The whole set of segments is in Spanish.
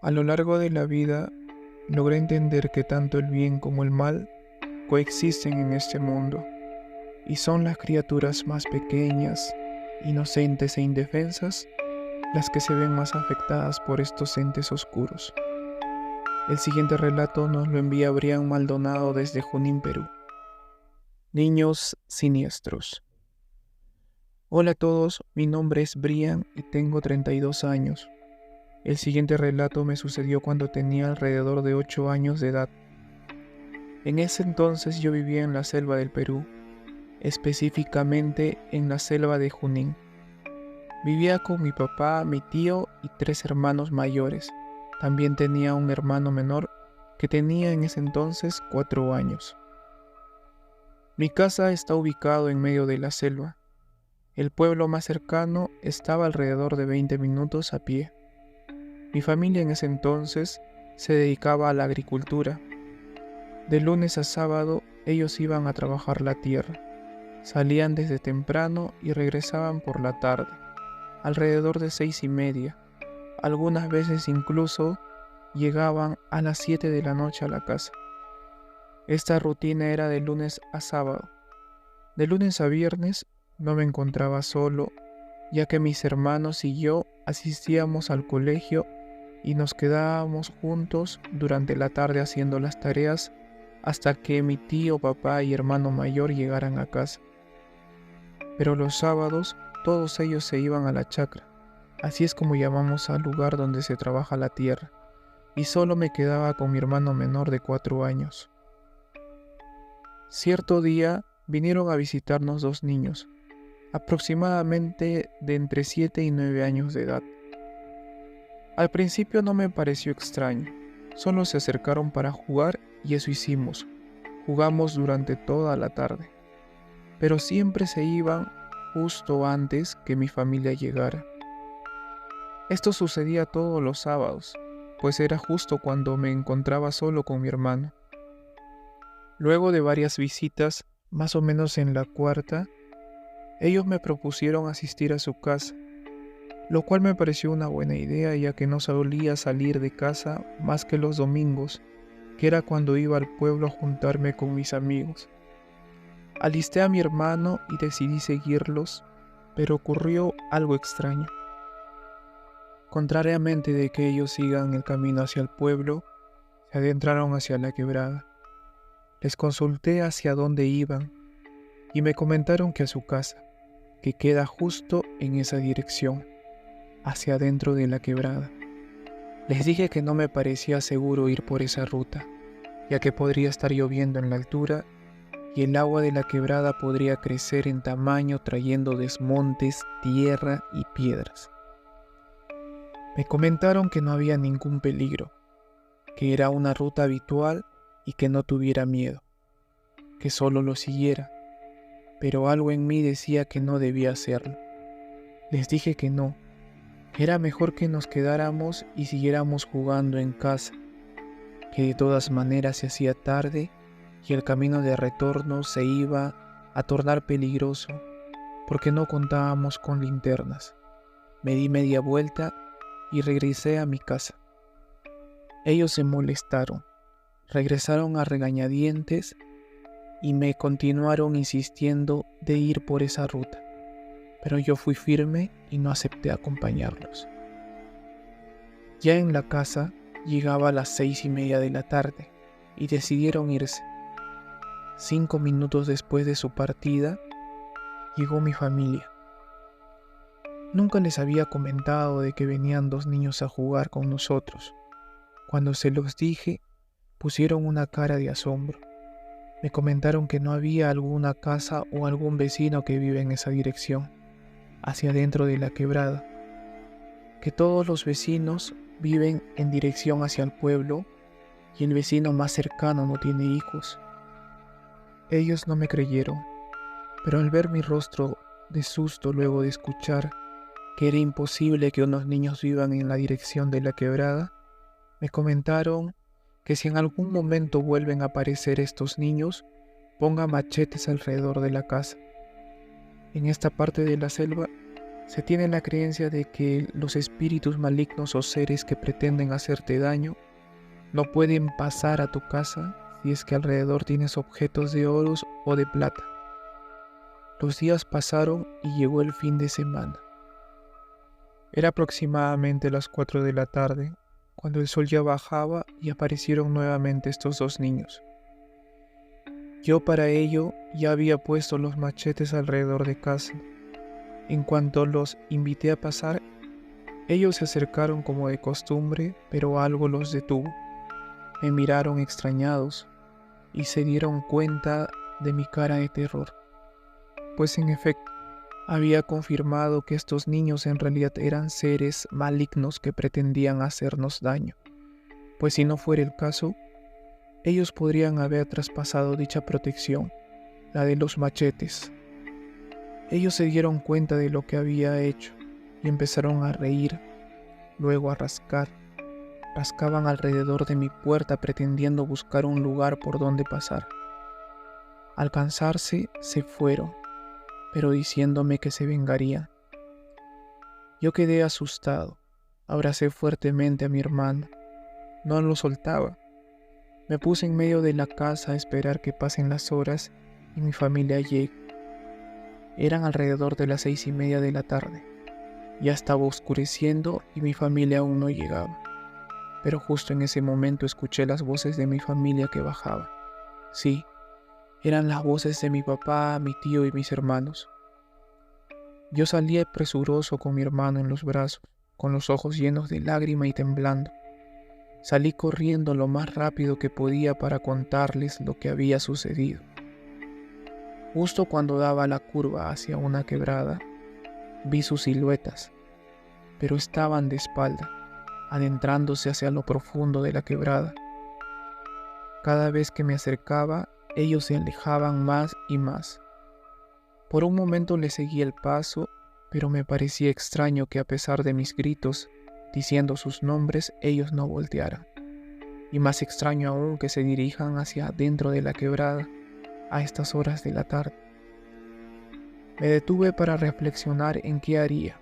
A lo largo de la vida, logré entender que tanto el bien como el mal coexisten en este mundo, y son las criaturas más pequeñas, inocentes e indefensas las que se ven más afectadas por estos entes oscuros. El siguiente relato nos lo envía Brian Maldonado desde Junín, Perú. Niños siniestros. Hola a todos, mi nombre es Brian y tengo 32 años. El siguiente relato me sucedió cuando tenía alrededor de 8 años de edad. En ese entonces yo vivía en la selva del Perú, específicamente en la selva de Junín. Vivía con mi papá, mi tío y 3 hermanos mayores. También tenía un hermano menor que tenía en ese entonces 4 años. Mi casa está ubicado en medio de la selva. El pueblo más cercano estaba alrededor de 20 minutos a pie. Mi familia en ese entonces se dedicaba a la agricultura. De lunes a sábado ellos iban a trabajar la tierra. Salían desde temprano y regresaban por la tarde, alrededor de 6:30. Algunas veces incluso llegaban a las 7 de la noche a la casa. Esta rutina era de lunes a sábado. De lunes a viernes no me encontraba solo, ya que mis hermanos y yo asistíamos al colegio y nos quedábamos juntos durante la tarde haciendo las tareas hasta que mi tío, papá y hermano mayor llegaran a casa. Pero los sábados todos ellos se iban a la chacra, así es como llamamos al lugar donde se trabaja la tierra, y solo me quedaba con mi hermano menor de 4 años. Cierto día vinieron a visitarnos 2 niños, aproximadamente de entre 7 y 9 años de edad. Al principio no me pareció extraño, solo se acercaron para jugar y eso hicimos. Jugamos durante toda la tarde, pero siempre se iban justo antes que mi familia llegara. Esto sucedía todos los sábados, pues era justo cuando me encontraba solo con mi hermano. Luego de varias visitas, más o menos en la cuarta, ellos me propusieron asistir a su casa, lo cual me pareció una buena idea ya que no solía salir de casa más que los domingos, que era cuando iba al pueblo a juntarme con mis amigos. Alisté a mi hermano y decidí seguirlos, pero ocurrió algo extraño. Contrariamente de que ellos sigan el camino hacia el pueblo, se adentraron hacia la quebrada. Les consulté hacia dónde iban y me comentaron que a su casa, que queda justo en esa dirección, hacia adentro de la quebrada. Les dije que no me parecía seguro ir por esa ruta, ya que podría estar lloviendo en la altura y el agua de la quebrada podría crecer en tamaño trayendo desmontes, tierra y piedras. Me comentaron que no había ningún peligro, que era una ruta habitual y que no tuviera miedo, que solo lo siguiera, pero algo en mí decía que no debía hacerlo. Les dije que no, era mejor que nos quedáramos y siguiéramos jugando en casa, que de todas maneras se hacía tarde y el camino de retorno se iba a tornar peligroso porque no contábamos con linternas. Me di media vuelta y regresé a mi casa. Ellos se molestaron, regresaron a regañadientes y me continuaron insistiendo de ir por esa ruta, pero yo fui firme y no acepté acompañarlos. Ya en la casa llegaba a las 6:30 de la tarde y decidieron irse. 5 minutos después de su partida, llegó mi familia. Nunca les había comentado de que venían 2 niños a jugar con nosotros. Cuando se los dije, pusieron una cara de asombro. Me comentaron que no había alguna casa o algún vecino que vive en esa dirección, hacia adentro de la quebrada, que todos los vecinos viven en dirección hacia el pueblo y el vecino más cercano no tiene hijos. Ellos no me creyeron, pero al ver mi rostro de susto luego de escuchar que era imposible que unos niños vivan en la dirección de la quebrada, me comentaron que si en algún momento vuelven a aparecer estos niños, ponga machetes alrededor de la casa. En esta parte de la selva Se tiene la creencia de que los espíritus malignos o seres que pretenden hacerte daño no pueden pasar a tu casa si es que alrededor tienes objetos de oro o de plata. Los días pasaron y llegó el fin de semana. Era aproximadamente las 4 de la tarde, cuando el sol ya bajaba y aparecieron nuevamente estos dos niños. Yo para ello ya había puesto los machetes alrededor de casa. En cuanto los invité a pasar, ellos se acercaron como de costumbre, pero algo los detuvo. Me miraron extrañados y se dieron cuenta de mi cara de terror, pues en efecto, había confirmado que estos niños en realidad eran seres malignos que pretendían hacernos daño, pues si no fuera el caso, ellos podrían haber traspasado dicha protección, la de los machetes. Ellos se dieron cuenta de lo que había hecho y empezaron a reír, luego a rascar. Rascaban alrededor de mi puerta pretendiendo buscar un lugar por donde pasar. Al cansarse, se fueron, pero diciéndome que se vengarían. Yo quedé asustado, abracé fuertemente a mi hermano. No lo soltaba. Me puse en medio de la casa a esperar que pasen las horas y mi familia llegue. Eran alrededor de las 6:30 de la tarde. Ya estaba oscureciendo y mi familia aún no llegaba. Pero justo en ese momento escuché las voces de mi familia que bajaban. Sí, eran las voces de mi papá, mi tío y mis hermanos. Yo salí presuroso con mi hermano en los brazos, con los ojos llenos de lágrima y temblando. Salí corriendo lo más rápido que podía para contarles lo que había sucedido. Justo cuando daba la curva hacia una quebrada, vi sus siluetas, pero estaban de espalda, adentrándose hacia lo profundo de la quebrada. Cada vez que me acercaba, ellos se alejaban más y más. Por un momento les seguí el paso, pero me parecía extraño que a pesar de mis gritos, diciendo sus nombres, ellos no voltearan. Y más extraño aún que se dirijan hacia adentro de la quebrada a estas horas de la tarde. Me detuve para reflexionar en qué haría.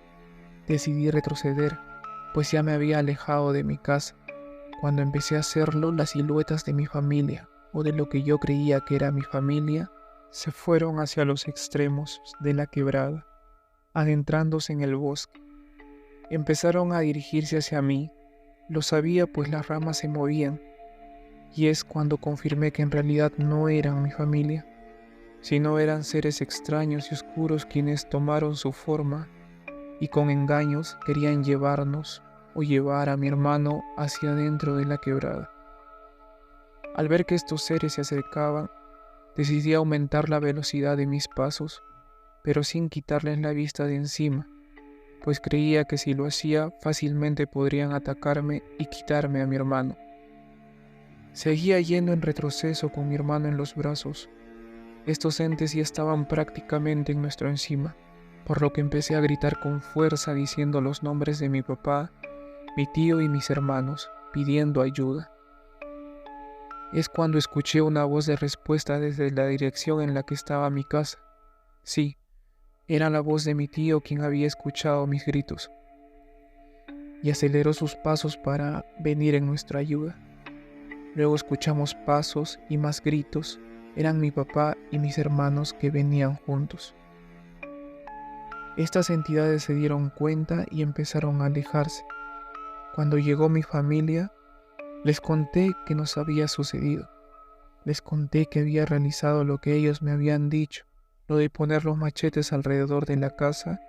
Decidí retroceder, pues ya me había alejado de mi casa. Cuando empecé a hacerlo, las siluetas de mi familia, o de lo que yo creía que era mi familia, se fueron hacia los extremos de la quebrada, adentrándose en el bosque. Empezaron a dirigirse hacia mí. Lo sabía pues las ramas se movían, y es cuando confirmé que en realidad no eran mi familia, sino eran seres extraños y oscuros quienes tomaron su forma y con engaños querían llevarnos o llevar a mi hermano hacia adentro de la quebrada. Al ver que estos seres se acercaban, decidí aumentar la velocidad de mis pasos, pero sin quitarles la vista de encima, pues creía que si lo hacía fácilmente podrían atacarme y quitarme a mi hermano. Seguía yendo en retroceso con mi hermano en los brazos. Estos entes ya estaban prácticamente en nuestro encima, por lo que empecé a gritar con fuerza diciendo los nombres de mi papá, mi tío y mis hermanos, pidiendo ayuda. Es cuando escuché una voz de respuesta desde la dirección en la que estaba mi casa. Sí, era la voz de mi tío quien había escuchado mis gritos, y aceleró sus pasos para venir en nuestra ayuda. Luego escuchamos pasos y más gritos. Eran mi papá y mis hermanos que venían juntos. Estas entidades se dieron cuenta y empezaron a alejarse. Cuando llegó mi familia, les conté que nos había sucedido. Les conté que había realizado lo que ellos me habían dicho, lo de poner los machetes alrededor de la casa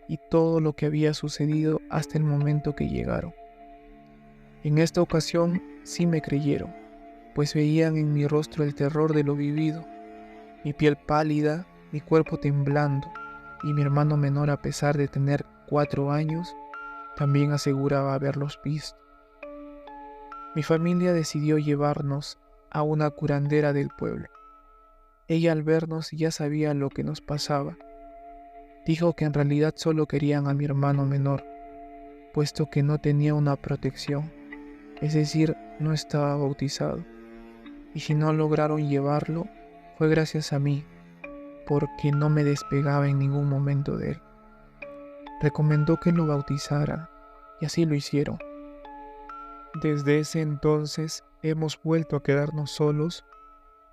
y todo lo que había sucedido hasta el momento que llegaron. En esta ocasión sí me creyeron, pues veían en mi rostro el terror de lo vivido, mi piel pálida, mi cuerpo temblando, y mi hermano menor, a pesar de tener 4 años, también aseguraba haberlos visto. Mi familia decidió llevarnos a una curandera del pueblo. Ella al vernos ya sabía lo que nos pasaba. Dijo que en realidad solo querían a mi hermano menor, puesto que no tenía una protección, es decir, no estaba bautizado. Y si no lograron llevarlo, fue gracias a mí, porque no me despegaba en ningún momento de él. recomendó que lo bautizaran, y así lo hicieron. Desde ese entonces hemos vuelto a quedarnos solos,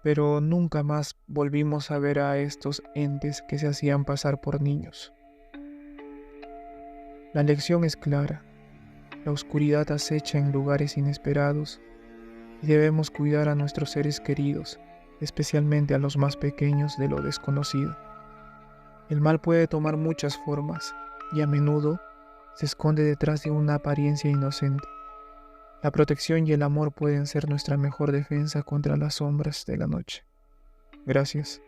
pero nunca más volvimos a ver a estos entes que se hacían pasar por niños. La lección es clara: la oscuridad acecha en lugares inesperados y debemos cuidar a nuestros seres queridos, especialmente a los más pequeños, de lo desconocido. El mal puede tomar muchas formas y a menudo se esconde detrás de una apariencia inocente. La protección y el amor pueden ser nuestra mejor defensa contra las sombras de la noche. Gracias.